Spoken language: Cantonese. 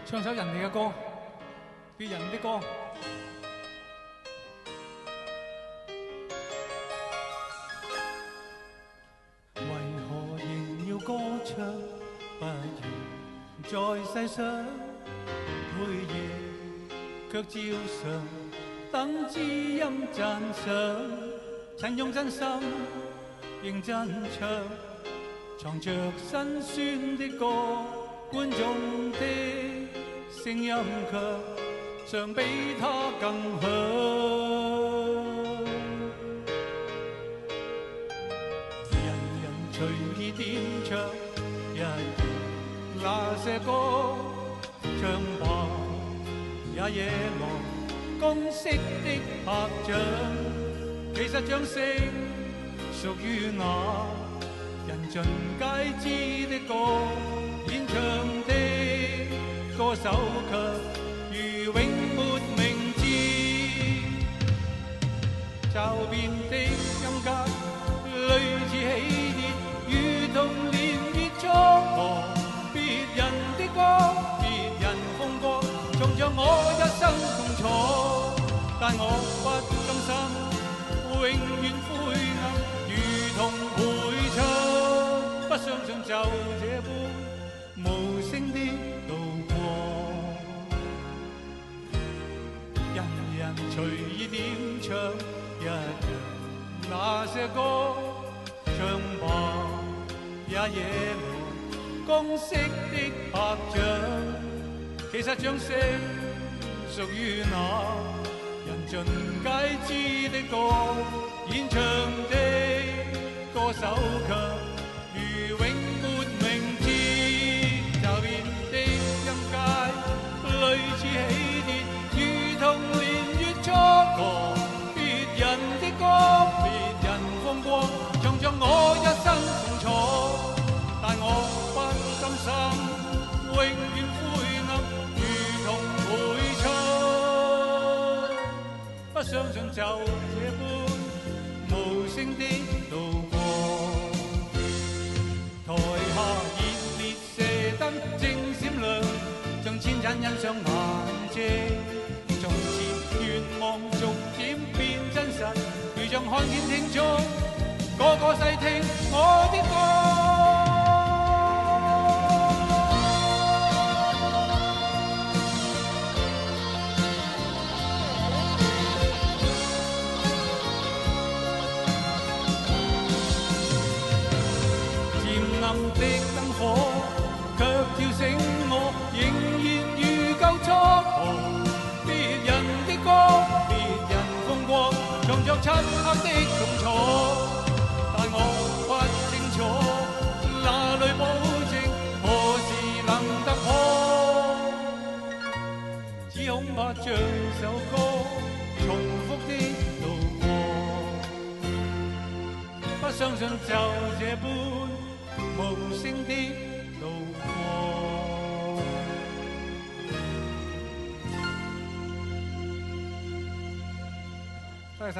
唱首人哋嘅歌，別人的歌。為何仍要歌唱？不如在世上每夜卻照常等知音讚賞。曾用真心認真唱，藏着辛酸的歌，觀眾的聲音卻常比他更響。人人隨意點唱，一如那些歌，唱吧也惹來公式的拍掌。其實掌聲屬於那人盡皆知的歌，演唱的歌手卻如永沒名字。驟變的音階類似喜悅，如同年月觸摸別人的歌，別人風光，重像我一生痛楚，但我不甘心永遠灰暗，如同陪唱，不相信就這般無聲的度過。人人隨意點唱，一樣那些歌，唱吧也惹來公式的拍掌。其實掌聲屬於那人盡皆知的歌，演唱的歌手卻如永沒名字。驟變的音階類似喜悅，如同年月觸過別人的歌，別人風光，唱像我一生痛楚，但我不甘心永遠灰暗，如同陪唱，不相信就這般無聲的度過。台下熱烈射燈正閃亮，像千盞欣賞眼睛。從前願望逐漸變真實，如像看見聽眾個個細聽我的歌。暗的燈火卻跳醒我，仍然如舊初步。別人的歌，別人風光，藏着漆黑的痛楚，但我不清楚哪裏保證何時能突破。只恐怕像首歌重複的路過，不相信就這般無聲的路過。多謝晒。